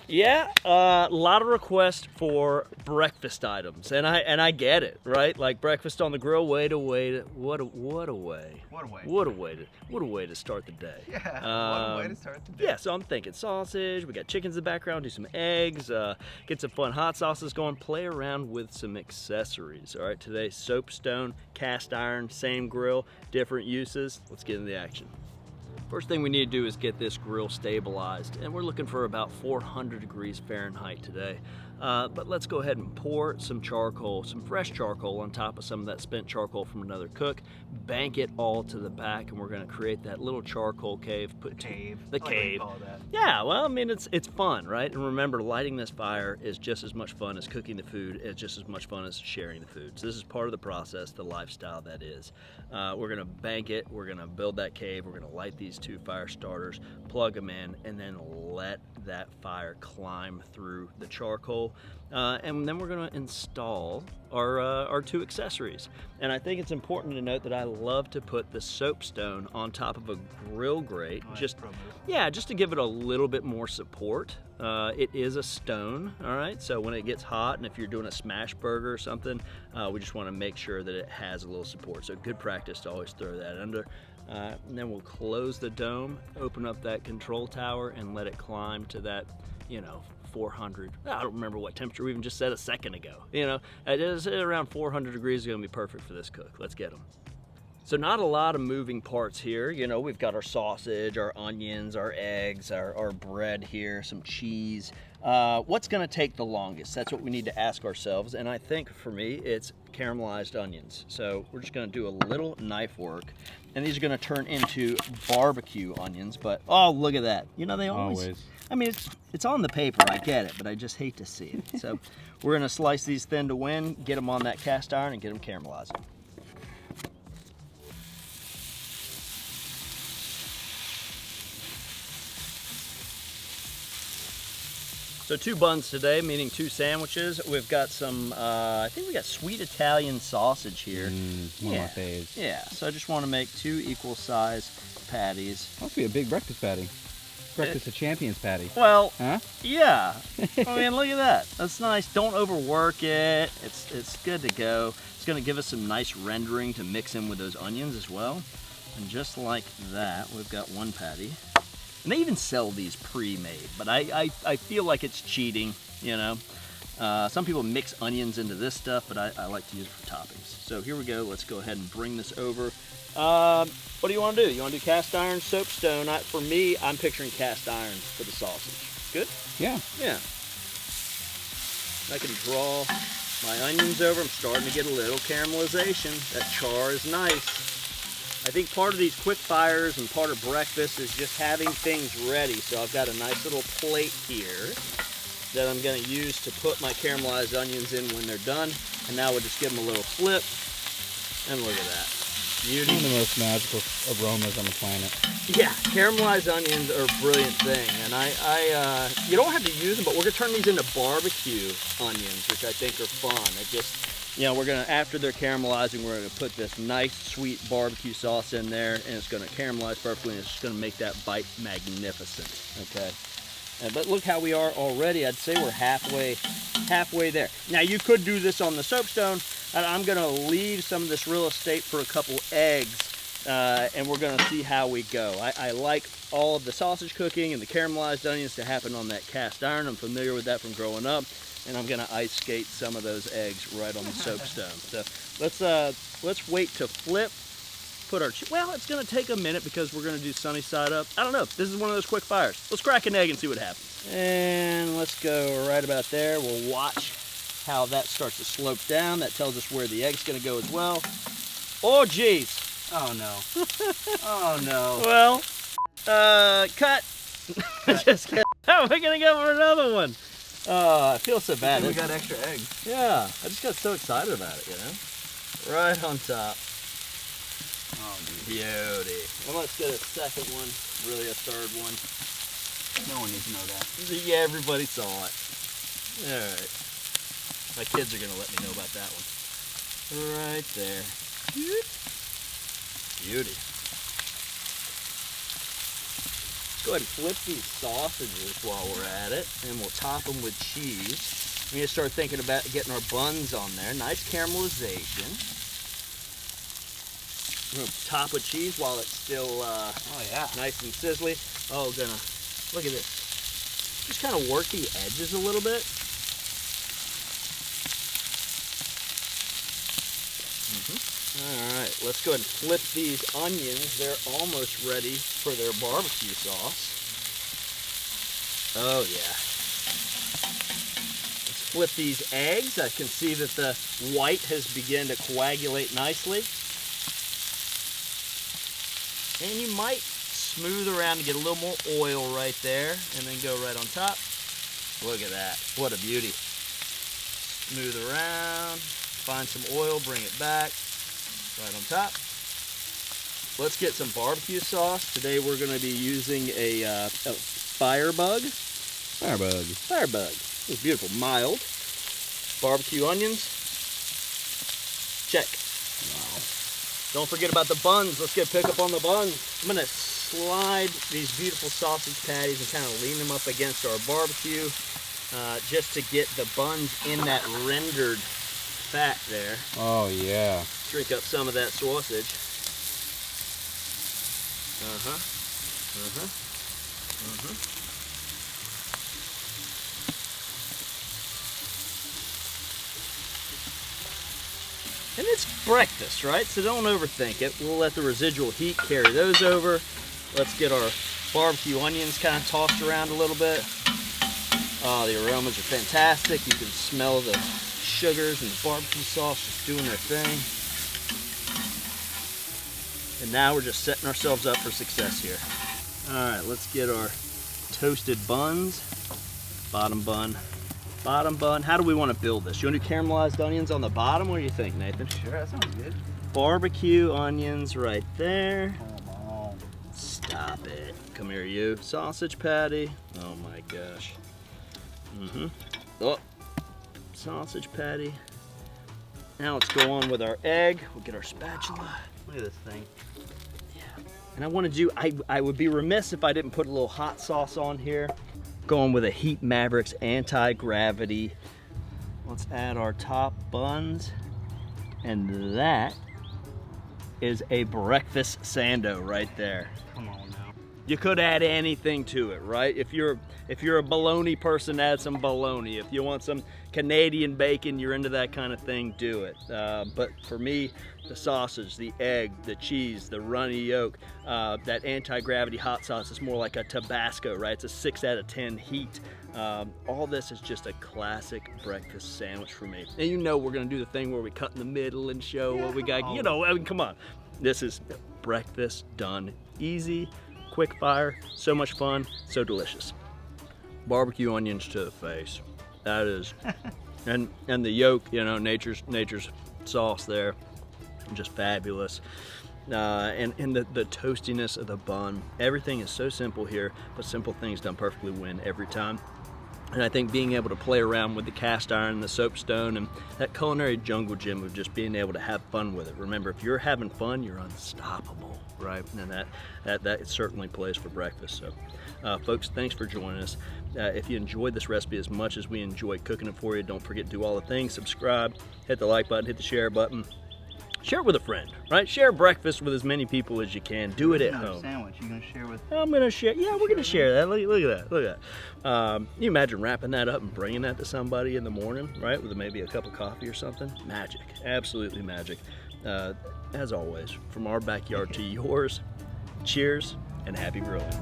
Yeah, a lot of requests for breakfast items, and I get it, right? Like breakfast on the grill, what a way to start the day. Yeah, what a way to start the day. Yeah, so I'm thinking sausage. We got chickens in the background. Do some eggs. Get some fun hot sauces going. Play around with some accessories. All right, today soapstone, cast iron, same grill, different uses. Let's get into the action. First thing we need to do is get this grill stabilized, and we're looking for about 400 degrees Fahrenheit today. But let's go ahead and pour some charcoal, some fresh charcoal on top of some of that spent charcoal from another cook, bank it all to the back, and we're gonna create that little charcoal cave. The cave. Call that. Yeah, well, I mean, it's fun, right? And remember, lighting this fire is just as much fun as cooking the food. It's just as much fun as sharing the food. So this is part of the process, the lifestyle that is. We're gonna bank it, we're gonna build that cave, we're gonna light these 2 fire starters, plug them in, and then let that fire climb through the charcoal. And then we're gonna install our 2 accessories. And I think it's important to note that I love to put the soapstone on top of a grill grate, just to give it a little bit more support. It is a stone, all right? So when it gets hot, and if you're doing a smash burger or something, we just wanna make sure that it has a little support. So good practice to always throw that under. And then we'll close the dome, open up that control tower, and let it climb to that, 400. I don't remember what temperature we even just said a second ago. It's around 400 degrees is gonna be perfect for this cook. Let's get them. So not a lot of moving parts here. We've got our sausage, our onions, our eggs, our bread here, some cheese. What's gonna take the longest? That's what we need to ask ourselves. And I think for me, it's caramelized onions. So we're just gonna do a little knife work. And these are gonna turn into barbecue onions, but oh, look at that. They always. I mean, it's on the paper, I get it, but I just hate to see it. So we're gonna slice these thin to win, get them on that cast iron, and get them caramelizing. So 2 buns today, meaning 2 sandwiches. We've got some, I think we got sweet Italian sausage here. One of my faves. Yeah, so I just want to make 2 equal size patties. Must be a big breakfast patty. Breakfast of Champions patty. Well, huh? Yeah. I mean, look at that. That's nice. Don't overwork it. It's good to go. It's going to give us some nice rendering to mix in with those onions as well. And just like that, we've got 1 patty. And they even sell these pre-made, but I feel like it's cheating, Some people mix onions into this stuff, but I like to use it for toppings. So here we go. Let's go ahead and bring this over. What do you want to do? You want to do cast iron, soapstone? For me, I'm picturing cast iron for the sausage. Good? Yeah. Yeah. I can draw my onions over. I'm starting to get a little caramelization. That char is nice. I think part of these quick fires and part of breakfast is just having things ready. So I've got a nice little plate here that I'm going to use to put my caramelized onions in when they're done. And now we'll just give them a little flip. And look at that. Beauty. One of the most magical aromas on the planet. Yeah, caramelized onions are a brilliant thing. And you don't have to use them, but we're going to turn these into barbecue onions, which I think are fun. We're gonna, after they're caramelizing, we're gonna put this nice sweet barbecue sauce in there, and it's gonna caramelize perfectly, and it's just gonna make that bite magnificent, okay? But look how we are already. I'd say we're halfway there. Now you could do this on the soapstone, and I'm gonna leave some of this real estate for a couple eggs, and we're gonna see how we go. I like all of the sausage cooking and the caramelized onions to happen on that cast iron. I'm familiar with that from growing up. And I'm gonna ice skate some of those eggs right on the soapstone. So let's wait to flip. Well, it's gonna take a minute because we're gonna do sunny side up. I don't know. This is one of those quick fires. Let's crack an egg and see what happens. And let's go right about there. We'll watch how that starts to slope down. That tells us where the egg's gonna go as well. Oh, geez. Oh no. Oh no. Well, cut. Just kidding. How am I gonna go for another one? I feel so bad. We got extra eggs. Yeah, I just got so excited about it, Right on top. Oh, beauty. And let's get a second one, really a third one. No one needs to know that. Yeah, everybody saw it. All right. My kids are going to let me know about that one. Right there. Beauty. Go ahead and flip these sausages while we're at it, and we'll top them with cheese. We need to start thinking about getting our buns on there. Nice caramelization. We're gonna top with cheese while it's still Oh yeah. nice and sizzly. Oh, look at this. Just kind of work the edges a little bit. All right, let's go ahead and flip these onions. They're almost ready for their barbecue sauce. Oh yeah. Let's flip these eggs. I can see that the white has begun to coagulate nicely. And you might smooth around to get a little more oil right there and then go right on top. Look at that, what a beauty. Smooth around, find some oil, bring it back, right on top. Let's get some barbecue sauce. Today we're gonna be using a Firebug. Firebug, it's beautiful, mild. Barbecue onions, check. Wow. Don't forget about the buns. Let's get pick up on the buns. I'm gonna slide these beautiful sausage patties and kind of lean them up against our barbecue just to get the buns in that rendered fat there. Oh yeah. Drink up some of that sausage. And it's breakfast, right? So don't overthink it. We'll let the residual heat carry those over. Let's get our barbecue onions kind of tossed around a little bit. Oh, the aromas are fantastic. You can smell the sugars and the barbecue sauce just doing their thing. And now we're just setting ourselves up for success here. All right, let's get our toasted buns. Bottom bun. Bottom bun. How do we want to build this? You want to do caramelized onions on the bottom? What do you think, Nathan? Sure, that sounds good. Barbecue onions right there. Come on. Stop it. Come here, you. Sausage patty. Oh my gosh. Oh, sausage patty. Now let's go on with our egg. We'll get our spatula. Look at this thing. And I want to do, I would be remiss if I didn't put a little hot sauce on here. Going with a Heat Mavericks anti-gravity. Let's add our top buns. And that is a breakfast sando right there. Come on now. You could add anything to it, right? If you're a bologna person, add some bologna. If you want some Canadian bacon, you're into that kind of thing, do it. But for me, the sausage, the egg, the cheese, the runny yolk, that anti-gravity hot sauce is more like a Tabasco, right? It's a 6 out of 10 heat. All this is just a classic breakfast sandwich for me. And you know we're gonna do the thing where we cut in the middle and show what we got, you know, I mean, come on. This is breakfast done easy, quick fire, so much fun, so delicious. Barbecue onions to the face. That is, and the yolk, you know, nature's sauce there, just fabulous. And the toastiness of the bun. Everything is so simple here, but simple things done perfectly win every time. And I think being able to play around with the cast iron, the soapstone, and that culinary jungle gym of just being able to have fun with it. Remember, if you're having fun, you're unstoppable, right? And that certainly plays for breakfast. So, folks, thanks for joining us. If you enjoyed this recipe as much as we enjoy cooking it for you, don't forget to do all the things. Subscribe, hit the like button, hit the share button. Share it with a friend, right? Share breakfast with as many people as you can. Do it at home. Sandwich you gonna share with? I'm gonna share. Yeah, we're gonna share that. Look at that. Look at that. You imagine wrapping that up and bringing that to somebody in the morning, right? With maybe a cup of coffee or something. Magic. Absolutely magic. As always, from our backyard to yours. Cheers and happy grilling.